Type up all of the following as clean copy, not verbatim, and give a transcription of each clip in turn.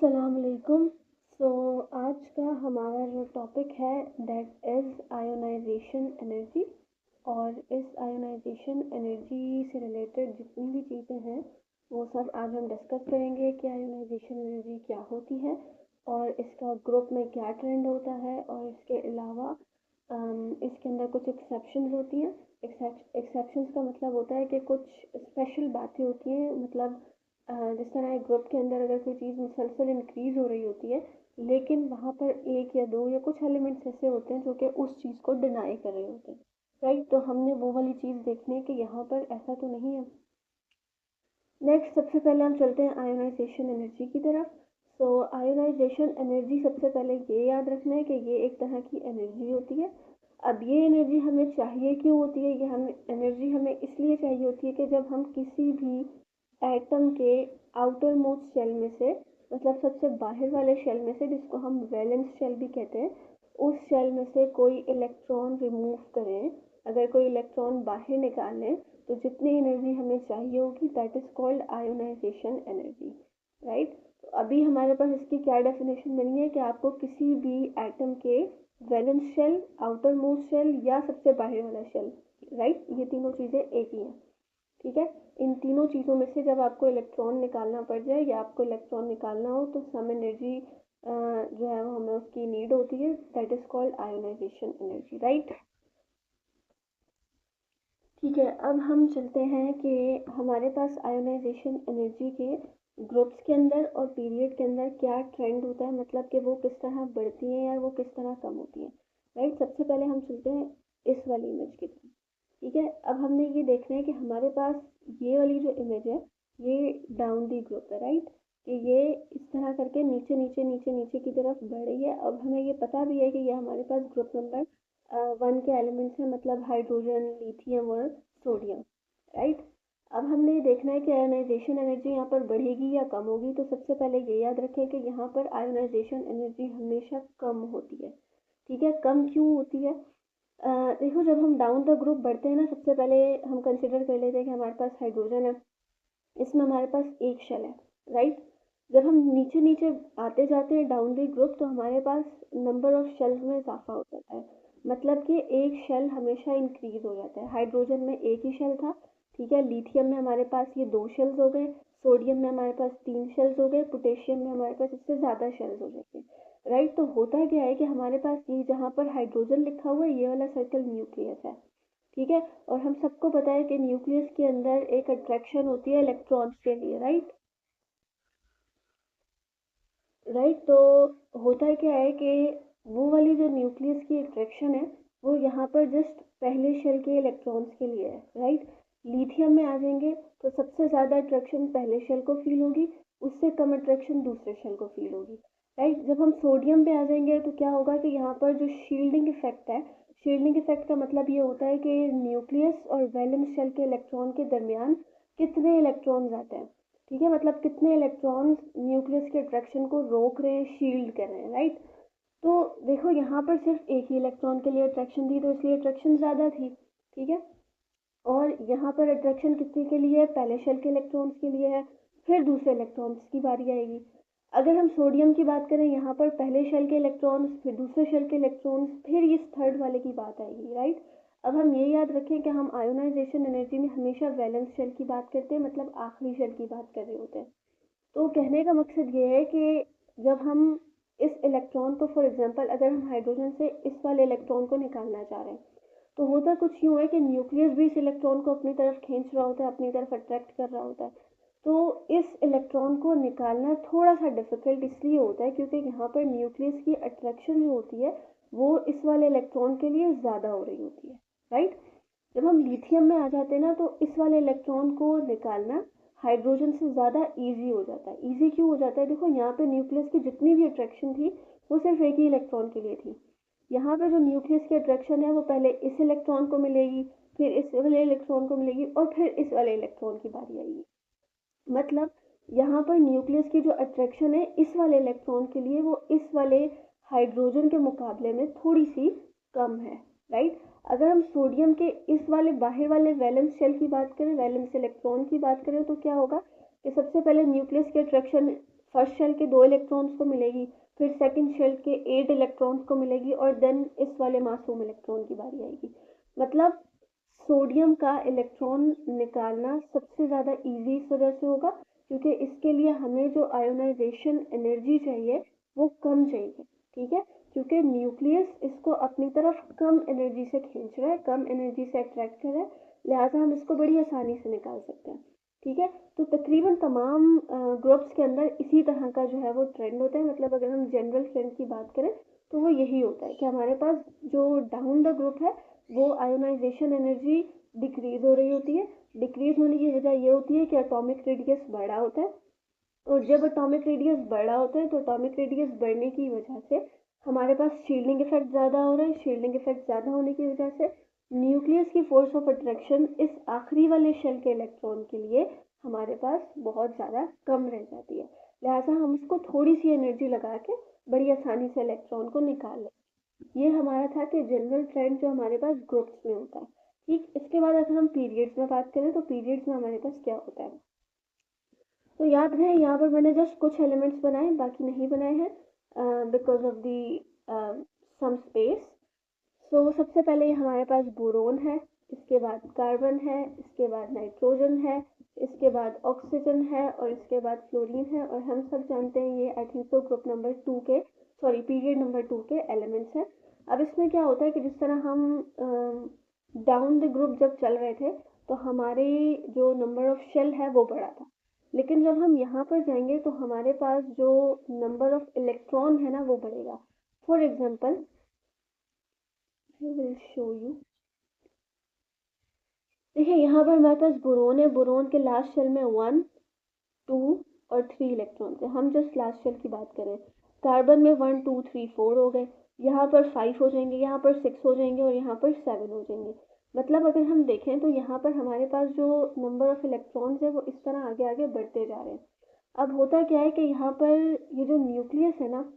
अस्सलामुअलैकुम। सो आज का हमारा जो टॉपिक है दैट इज़ आयोनाइजेशन एनर्जी। और इस आयोनाइजेशन एनर्जी से रिलेटेड जितनी भी चीज़ें हैं वो सब आज हम डिस्कस करेंगे कि आयोनाइजेशन एनर्जी क्या होती है और इसका ग्रुप में क्या ट्रेंड होता है। और इसके अलावा इसके अंदर कुछ एक्सेप्शंस होती हैं। एक्सेप्शंस का मतलब होता है कि कुछ स्पेशल बातें होती हैं, मतलब जिस तरह एक ग्रुप के अंदर अगर कोई चीज़ मुसलसल इंक्रीज़ हो रही होती है लेकिन वहाँ पर एक या दो या कुछ एलिमेंट्स ऐसे होते हैं जो कि उस चीज़ को डिनाई कर रहे होते हैं, राइट। तो हमने वो वाली चीज़ देखनी है कि यहाँ पर ऐसा तो नहीं है। नेक्स्ट सबसे पहले हम चलते हैं आयोनाइजेशन एनर्जी की तरफ। सो आयोनाइजेशन एनर्जी सबसे पहले ये याद रखना है कि ये एक तरह की एनर्जी होती है। अब ये एनर्जी हमें चाहिए क्यों होती है? ये हमें एनर्जी हमें इसलिए चाहिए होती है कि जब हम किसी भी एटम के आउटर मोस्ट शेल में से, मतलब सबसे बाहर वाले शेल में से, जिसको हम वैलेंस शेल भी कहते हैं, उस शेल में से कोई इलेक्ट्रॉन रिमूव करें, अगर कोई इलेक्ट्रॉन बाहर निकालें तो जितनी एनर्जी हमें चाहिए होगी that is called ionisation energy, right. तो अभी हमारे पास इसकी क्या डेफिनेशन बनी है कि आपको किसी भी एटम के valence shell, outermost shell या सबसे बाहर वाला शेल, राइट, ये तीनों चीज़ें एक ही हैं, ठीक है। इन तीनों चीज़ों में से जब आपको इलेक्ट्रॉन निकालना पड़ जाए या आपको इलेक्ट्रॉन निकालना हो तो सम एनर्जी जो है वो हमें उसकी नीड होती है, that is called ionisation energy, right. ठीक है, अब हम चलते हैं कि हमारे पास आयोनाइजेशन एनर्जी के ग्रुप्स के अंदर और पीरियड के अंदर क्या ट्रेंड होता है, मतलब कि वो किस तरह बढ़ती हैं या वो किस तरह कम होती हैं, राइट। सबसे पहले हम चलते हैं इस वाली इमेज की तरफ, ठीक है। अब हमने ये देखना है कि हमारे पास ये वाली जो इमेज है ये डाउन दी ग्रुप है, राइट, कि ये इस तरह करके नीचे नीचे नीचे नीचे की तरफ बढ़ रही है। अब हमें ये पता भी है कि ये हमारे पास ग्रुप नंबर 1 के एलिमेंट्स हैं, मतलब हाइड्रोजन, लिथियम और सोडियम, राइट। अब हमने ये देखना है कि आयोनाइजेशन एनर्जी यहाँ पर बढ़ेगी या कम होगी। तो सबसे पहले ये याद रखें कि यहाँ पर आयोनाइजेशन एनर्जी हमेशा कम होती है, ठीक है। कम क्यों होती है? देखो, जब हम डाउन द ग्रुप बढ़ते हैं ना, सबसे पहले हम कंसिडर कर लेते हैं कि हमारे पास हाइड्रोजन है, इसमें हमारे पास एक शेल है, राइट। जब हम नीचे नीचे आते जाते हैं डाउन द ग्रुप तो हमारे पास नंबर ऑफ शेल्स में इजाफा हो जाता है, मतलब कि एक शेल हमेशा इंक्रीज हो जाता है। हाइड्रोजन में एक ही शेल था, ठीक है। लिथियम में हमारे पास ये 2 शेल्स हो गए, सोडियम में हमारे पास 3 शेल्स हो गए, पोटेशियम में हमारे पास इससे ज़्यादा शेल्स हो जाते हैं, राइट। तो होता क्या है कि हमारे पास ये जहाँ पर हाइड्रोजन लिखा हुआ है ये वाला सर्कल न्यूक्लियस है, ठीक है। और हम सबको पता है कि न्यूक्लियस के अंदर एक अट्रैक्शन होती है इलेक्ट्रॉन्स के लिए, राइट, राइट। तो होता क्या है कि वो वाली जो न्यूक्लियस की अट्रैक्शन है वो यहाँ पर जस्ट पहले शेल के इलेक्ट्रॉन्स के लिए है, राइट। लिथियम में आ जाएंगे तो सबसे ज़्यादा अट्रैक्शन पहले शेल को फील होगी, उससे कम अट्रैक्शन दूसरे शेल को फील होगी, राइट। जब हम सोडियम पे आ जाएंगे तो क्या होगा कि यहाँ पर जो शील्डिंग इफेक्ट है, शील्डिंग इफेक्ट का मतलब ये होता है कि न्यूक्लियस और वैलेंस शेल के इलेक्ट्रॉन के दरमियान कितने इलेक्ट्रॉन्स आते हैं, ठीक है, मतलब कितने इलेक्ट्रॉन्स न्यूक्लियस के अट्रैक्शन को रोक रहे हैं, शील्ड कर रहे हैं, राइट। तो देखो यहाँ पर सिर्फ एक ही इलेक्ट्रॉन के लिए अट्रैक्शन थी तो इसलिए अट्रैक्शन ज़्यादा थी, ठीक है। और यहाँ पर अट्रैक्शन कितने के लिए है? पहले शेल के इलेक्ट्रॉन्स के लिए है, फिर दूसरे इलेक्ट्रॉन्स की बारी आएगी। अगर हम सोडियम की बात करें, यहाँ पर पहले शेल के इलेक्ट्रॉन्स, फिर दूसरे शेल के इलेक्ट्रॉन्स, फिर इस थर्ड वाले की बात आएगी, राइट। अब हम ये याद रखें कि हम आयोनाइजेशन एनर्जी में हमेशा वैलेंस शेल की बात करते हैं, मतलब आखिरी शेल की बात कर रहे होते हैं। तो कहने का मकसद ये है कि जब हम इस इलेक्ट्रॉन को, फॉर एग्जांपल अगर हम हाइड्रोजन से इस वाले इलेक्ट्रॉन को निकालना चाह रहे हैं तो होता कुछ यूँ है कि न्यूक्लियस भी इस इलेक्ट्रॉन को अपनी तरफ खींच रहा होता है, अपनी तरफ अट्रैक्ट कर रहा होता है। तो इस इलेक्ट्रॉन को निकालना थोड़ा सा डिफिकल्ट इसलिए होता है क्योंकि यहाँ पर न्यूक्लियस की अट्रैक्शन जो होती है वो इस वाले इलेक्ट्रॉन के लिए ज़्यादा हो रही होती है, राइट। जब हम लिथियम में आ जाते हैं ना तो इस वाले इलेक्ट्रॉन को निकालना हाइड्रोजन से ज़्यादा इजी हो जाता है। इजी क्यों हो जाता है? देखो, यहाँ पे न्यूक्लियस की जितनी भी अट्रैक्शन थी वो सिर्फ एक ही इलेक्ट्रॉन के लिए थी। यहाँ पे जो न्यूक्लियस की अट्रैक्शन है वो पहले इस इलेक्ट्रॉन को मिलेगी, फिर इस वाले इलेक्ट्रॉन को मिलेगी और फिर इस वाले इलेक्ट्रॉन की बारी आएगी। मतलब यहाँ पर न्यूक्लियस की जो अट्रैक्शन है इस वाले इलेक्ट्रॉन के लिए वो इस वाले हाइड्रोजन के मुकाबले में थोड़ी सी कम है, राइट। अगर हम सोडियम के इस वाले बाहर वाले वैलेंस शेल की बात करें, वैलेंस इलेक्ट्रॉन की बात करें, तो क्या होगा कि सबसे पहले न्यूक्लियस की अट्रैक्शन फर्स्ट शेल के 2 इलेक्ट्रॉन्स को मिलेगी, फिर सेकंड शेल के 8 इलेक्ट्रॉन्स को मिलेगी और देन इस वाले मासूम इलेक्ट्रॉन की बारी आएगी। मतलब सोडियम का इलेक्ट्रॉन निकालना सबसे ज़्यादा ईजी इस वजह से होगा क्योंकि इसके लिए हमें जो आयोनाइजेशन एनर्जी चाहिए वो कम चाहिए, ठीक है, क्योंकि न्यूक्लियस इसको अपनी तरफ कम एनर्जी से खींच रहा है, कम एनर्जी से अट्रैक्ट कर रहा है, लिहाजा हम इसको बड़ी आसानी से निकाल सकते हैं, ठीक है। तो तकरीबन तमाम ग्रुप्स के अंदर इसी तरह का जो है वो ट्रेंड होता है। मतलब अगर हम जनरल ट्रेंड की बात करें तो वो यही होता है कि हमारे पास जो डाउन द ग्रुप है वो आयोनाइजेशन एनर्जी डिक्रीज हो रही होती है। डिक्रीज होने की वजह ये होती है कि एटॉमिक रेडियस बड़ा होता है, और जब एटॉमिक रेडियस बड़ा होता है तो एटॉमिक रेडियस बढ़ने की वजह से हमारे पास शील्डिंग इफेक्ट ज़्यादा हो रहा है। शील्डिंग इफेक्ट ज़्यादा होने की वजह से न्यूक्लियस की फोर्स ऑफ अट्रैक्शन इस आखिरी वाले शेल के इलेक्ट्रॉन के लिए हमारे पास बहुत ज़्यादा कम रह जाती है, लिहाजा हम उसको थोड़ी सी एनर्जी लगा के बड़ी आसानी से इलेक्ट्रॉन को निकाल लें। ये हमारा था कि जनरल ट्रेंड जो हमारे पास ग्रुप्स में होता है, ठीक। इसके बाद अगर हम पीरियड्स में बात करें तो पीरियड्स में हमारे पास क्या होता है, तो याद रहे यहाँ पर मैंने जस्ट कुछ एलिमेंट्स बनाए, बाकी नहीं बनाए हैं because of the some space. सो सबसे पहले हमारे पास बोरोन है, इसके बाद कार्बन है, इसके बाद नाइट्रोजन है, इसके बाद ऑक्सीजन है और इसके बाद फ्लोरीन है। और हम सब जानते हैं ये आई थिंक तो ग्रुप नंबर 2 के पीरियड नंबर 2 के एलिमेंट्स हैं। अब इसमें क्या होता है कि जिस तरह हम डाउन द ग्रुप जब चल रहे थे तो हमारे जो नंबर ऑफ शेल है वो बड़ा था, लेकिन जब हम यहाँ पर जाएंगे तो हमारे पास जो नंबर ऑफ इलेक्ट्रॉन है ना वो बढ़ेगा। For example I will show you, देखिए यहाँ पर हमारे पास बोरोन है, बोरोन के लास्ट शेल में 1, 2 और 3 इलेक्ट्रॉन है। हम जस्ट लास्ट शेल की बात करें, कार्बन में 1, 2, 3, 4 हो गए, यहाँ पर 5 हो जाएंगे, यहाँ पर 6 हो जाएंगे और यहाँ पर 7 हो जाएंगे। मतलब अगर हम देखें तो यहाँ पर हमारे पास जो नंबर ऑफ इलेक्ट्रॉन्स है वो इस तरह आगे आगे बढ़ते जा रहे हैं। अब होता क्या है कि यहाँ पर ये जो न्यूक्लियस है ना,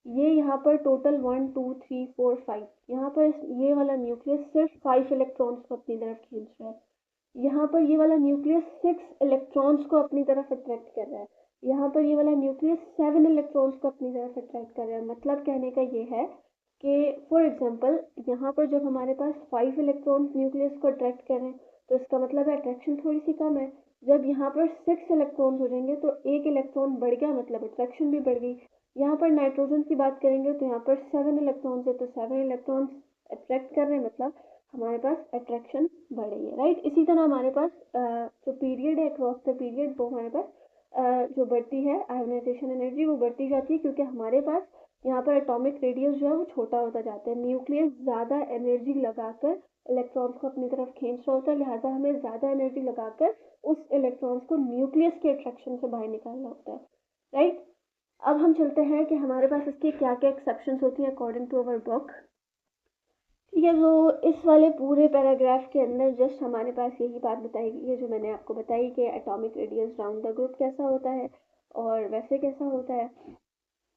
ये यहाँ पर टोटल 1, 2, 3, 4, 5, यहाँ पर ये वाला न्यूक्लियस सिर्फ 5 इलेक्ट्रॉन्स को अपनी तरफ खींच रहा है। यहाँ पर ये वाला न्यूक्लियस 6 इलेक्ट्रॉन्स को अपनी तरफ अट्रैक्ट कर रहा है। यहाँ पर ये वाला न्यूक्लियस 7 इलेक्ट्रॉन्स को अपनी तरफ अट्रैक्ट कर रहा है। मतलब कहने का ये है कि फॉर एग्जांपल यहाँ पर जब हमारे पास 5 इलेक्ट्रॉन्स न्यूक्लियस को अट्रैक्ट कर रहे हैं तो इसका मतलब है अट्रैक्शन थोड़ी सी कम है। जब यहाँ पर 6 इलेक्ट्रॉन हो जाएंगे तो एक इलेक्ट्रॉन बढ़ गया, मतलब अट्रैक्शन भी बढ़ गई। यहाँ पर नाइट्रोजन की बात करेंगे तो यहाँ पर 7 इलेक्ट्रॉन्स है तो 7 इलेक्ट्रॉन्स अट्रैक्ट कर रहे हैं, मतलब हमारे पास अट्रैक्शन बढ़ रही है, राइट। इसी तरह हमारे पास जो पीरियड है अक्रॉस द पीरियड वो हमारे पास जो बढ़ती है आयोनाइजेशन एनर्जी वो बढ़ती जाती है, क्योंकि हमारे पास यहाँ पर एटॉमिक रेडियस जो है वो छोटा होता जाता है। न्यूक्लियस ज़्यादा एनर्जी लगाकर इलेक्ट्रॉन्स को अपनी तरफ खींच रहा होता है, लिहाजा हमें ज़्यादा एनर्जी लगाकर उस इलेक्ट्रॉन्स को न्यूक्लियस के अट्रैक्शन से बाहर निकालना होता है, राइट। अब हम चलते हैं कि हमारे पास इसके क्या क्या एक्सेप्शंस होती हैं अकॉर्डिंग टू अवर बुक, ठीक है। तो इस वाले पूरे पैराग्राफ के अंदर जस्ट हमारे पास यही बात बताई गई है जो मैंने आपको बताई कि atomic radius round the group कैसा होता है और वैसे कैसा होता है,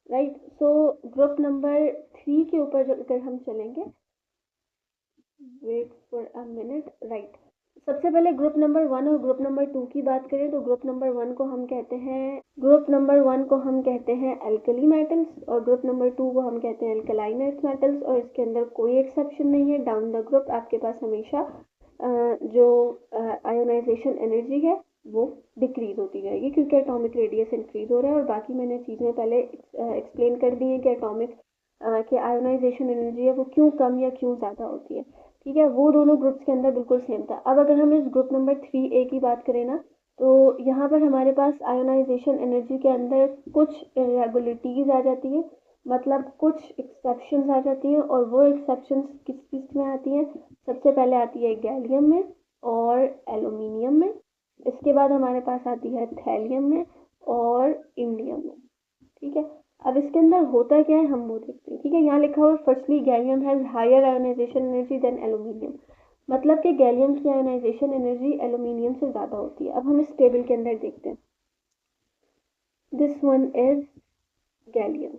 राइट। सो ग्रुप नंबर 3 के ऊपर अगर हम चलेंगे, wait for a minute, right. सबसे पहले ग्रुप नंबर 1 और ग्रुप नंबर 2 की बात करें तो ग्रुप नंबर 1 को हम कहते हैं एल्कली मेटल्स और ग्रुप नंबर 2 को हम कहते हैं एल्कलाइन अर्थ मेटल्स। और इसके अंदर कोई एक्सेप्शन नहीं है, डाउन द ग्रुप आपके पास हमेशा जो आयोनाइजेशन एनर्जी है वो डिक्रीज होती जाएगी क्योंकि एटॉमिक रेडियस इंक्रीज हो रहा है। और बाकी मैंने चीज़ें पहले एक्सप्लेन कर दी हैं कि एटॉमिक कि आयोनाइजेशन एनर्जी है वो क्यों कम या क्यों ज़्यादा होती है, ठीक है। वो दोनों ग्रुप्स के अंदर बिल्कुल सेम था। अब अगर हम इस ग्रुप नंबर 3A की बात करें ना तो यहाँ पर हमारे पास आयोनाइजेशन एनर्जी के अंदर कुछ इरेगुलरिटीज आ जाती है, मतलब कुछ एक्सेप्शंस आ जाती हैं। और वो एक्सेप्शंस किस किस में आती हैं, सबसे पहले आती है गैलियम में और एल्यूमिनियम में, इसके बाद हमारे पास आती है थैलियम में और इंडियम में, ठीक है। अब इसके अंदर होता क्या है हम वो देखते हैं, ठीक है। यहाँ लिखा हुआ है firstly gallium has higher ionisation energy than aluminium, मतलब कि गैलियम की आयोनाइजेशन एनर्जी एल्यूमिनियम से ज़्यादा होती है। अब हम इस टेबल के अंदर देखते हैं, दिस वन इज गैलियम,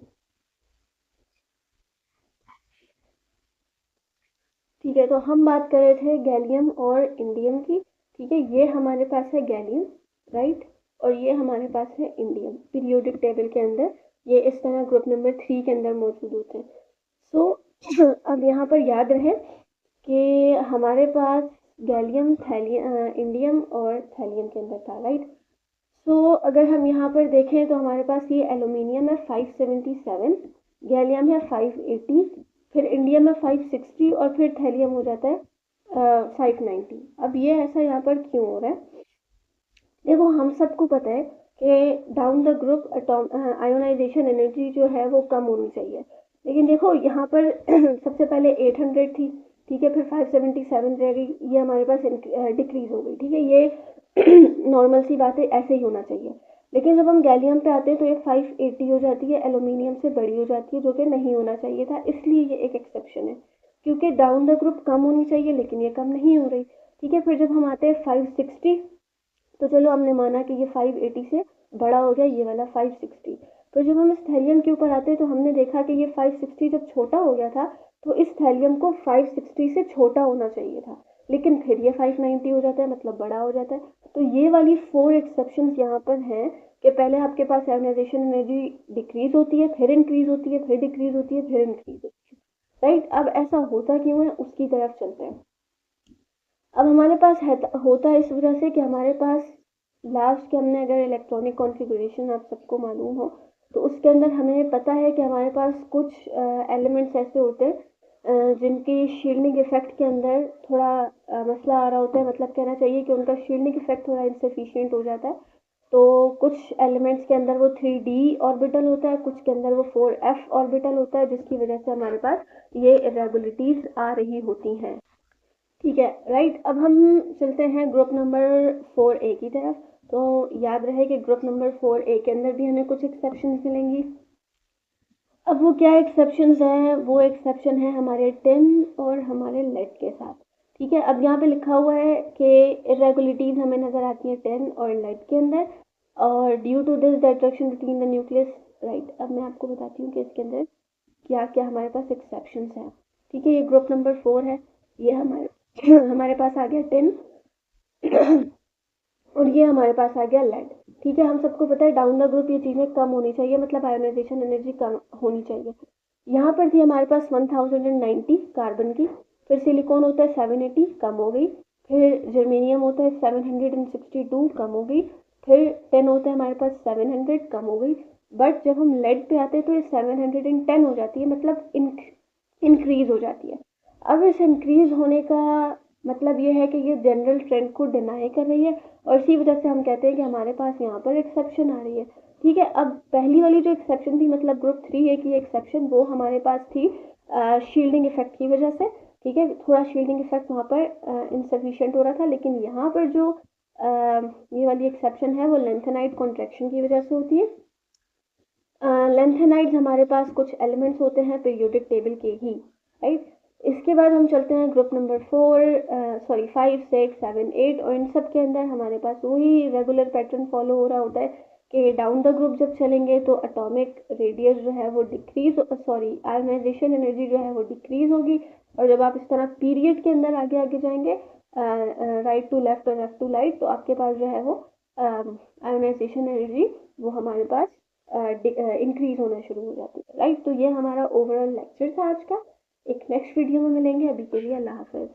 ठीक है। तो हम बात कर रहे थे गैलियम और इंडियम की, ठीक है। ये हमारे पास है गैलियम, राइट। और ये हमारे पास है इंडियम पीरियोडिक टेबल के अंदर, ये इस तरह ग्रुप नंबर 3 के अंदर मौजूद होते हैं। सो अब यहाँ पर याद रहे कि हमारे पास गैलियम इंडियम और थैलियम के अंदर था, राइट। सो अगर हम यहाँ पर देखें तो हमारे पास ये एलुमिनियम है 577, गैलियम है 580, फिर इंडियम है 560 और फिर थैलियम हो जाता है 590। अब ये ऐसा यहाँ पर क्यों हो रहा है? देखो हम सबको पता है कि down the group ionisation energy जो है वो कम होनी चाहिए, लेकिन देखो यहाँ पर सबसे पहले 800 थी, ठीक है, फिर 577 रह गई, ये हमारे पास डिक्रीज हो गई, ठीक है, ये नॉर्मल सी बात है, ऐसे ही होना चाहिए। लेकिन जब हम गैलियम पे आते हैं तो ये 580 हो जाती है, एल्यूमिनियम से बड़ी हो जाती है, जो कि नहीं होना चाहिए था, इसलिए ये एक एक्सेप्शन है, क्योंकि डाउन द ग्रुप कम होनी चाहिए लेकिन ये कम नहीं हो रही, ठीक है। फिर जब हम आते हैं 560, तो चलो हमने माना कि ये 580 से बड़ा हो गया, ये वाला 560। फिर जब हम इस थैलियम के ऊपर आते हैं तो हमने देखा कि ये 560 जब छोटा हो गया था तो इस थैलियम को 560 से छोटा होना चाहिए था, लेकिन फिर ये 590 हो जाता है, मतलब बड़ा हो जाता है। तो ये वाली 4 एक्सेप्शंस यहाँ पर हैं कि पहले आपके पास आयोनाइजेशन एनर्जी डिक्रीज होती है, फिर इंक्रीज होती है, फिर डिक्रीज होती है, फिर इंक्रीज होती है, राइट। अब ऐसा होता क्यों है उसकी तरफ चलते हैं। अब हमारे पास होता है इस वजह से कि हमारे पास लास्ट के हमने अगर इलेक्ट्रॉनिक कॉन्फ़िगरेशन आप सबको मालूम हो तो उसके अंदर हमें पता है कि हमारे पास कुछ एलिमेंट्स ऐसे होते हैं जिनकी शील्डिंग इफेक्ट के अंदर थोड़ा मसला आ रहा होता है, मतलब कहना चाहिए कि उनका शील्डिंग इफेक्ट थोड़ा इंसफिशियंट हो जाता है। तो कुछ एलिमेंट्स के अंदर वो 3d ऑर्बिटल होता है, कुछ के अंदर वो 4f ऑर्बिटल होता है, जिसकी वजह से हमारे पास ये इरेगुलरिटीज आ रही होती हैं, ठीक है, राइट। अब हम चलते हैं ग्रुप नंबर 4A की तरफ। तो याद रहे कि ग्रुप नंबर 4A के अंदर भी हमें कुछ एक्सेप्शंस मिलेंगी। अब वो क्या एक्सेप्शंस हैं? वो एक्सेप्शन है हमारे टिन और हमारे लेड के साथ, ठीक है। अब यहाँ पे लिखा हुआ है कि इरेगुलरिटीज हमें नजर आती है टिन और लेड के अंदर, और due to this the attraction between the nucleus, right. अब मैं आपको बताती हूँ कि इसके अंदर क्या क्या हमारे पास एक्सेप्शंस हैं, ठीक है। ये ग्रुप नंबर 4 है, ये हमारे पास आ गया टिन और ये हमारे पास आ गया लेड, ठीक है। हम सबको पता है डाउन द ग्रुप ये चीज़ें कम होनी चाहिए, मतलब आयोनाइजेशन एनर्जी कम होनी चाहिए। यहाँ पर थी हमारे पास 1090 कार्बन की, फिर सिलिकॉन होता है 780, कम हो गई, फिर जर्मेनियम होता है 762, कम हो गई, फिर 10 होता है हमारे पास 700, कम हो गई। बट जब हम लेड पे आते हैं तो ये 710 हो जाती है, मतलब इंक्रीज हो जाती है। अब इस इंक्रीज होने का मतलब ये है कि ये जनरल ट्रेंड को डिनाई कर रही है, और इसी वजह से हम कहते हैं कि हमारे पास यहाँ पर एक्सेप्शन आ रही है, ठीक है। अब पहली वाली जो एक्सेप्शन थी, मतलब ग्रुप 3A की एक्सेप्शन, वो हमारे पास थी शील्डिंग इफेक्ट की वजह से, ठीक है, थोड़ा शील्डिंग इफेक्ट वहाँ पर इनसफिशियंट हो रहा था। लेकिन यहाँ पर जो ये वाली एक्सेप्शन है वो लेंथेनाइड कॉन्ट्रैक्शन की वजह से होती है। लेंथेनाइड्स हमारे पास कुछ एलिमेंट्स होते हैं पीरियोडिक टेबल के ही, राइट। इसके बाद हम चलते हैं ग्रुप नंबर 5, 6, 7, 8, और इन सब के अंदर हमारे पास वही रेगुलर पैटर्न फॉलो हो रहा होता है कि डाउन द ग्रुप जब चलेंगे तो एटॉमिक रेडियस जो है वो आयोनाइजेशन एनर्जी जो है वो डिक्रीज होगी, और जब आप इस तरह पीरियड के अंदर आगे आगे जाएंगे राइट टू लेफ्ट और लेफ्ट टू राइट, तो आपके पास जो है वो आयोनाइजेशन एनर्जी वो हमारे पास इंक्रीज होना शुरू हो जाती है, राइट। तो ये हमारा ओवरऑल लेक्चर था आज का। एक नेक्स्ट वीडियो में मिलेंगे, अभी के लिए अल्लाह हाफिज।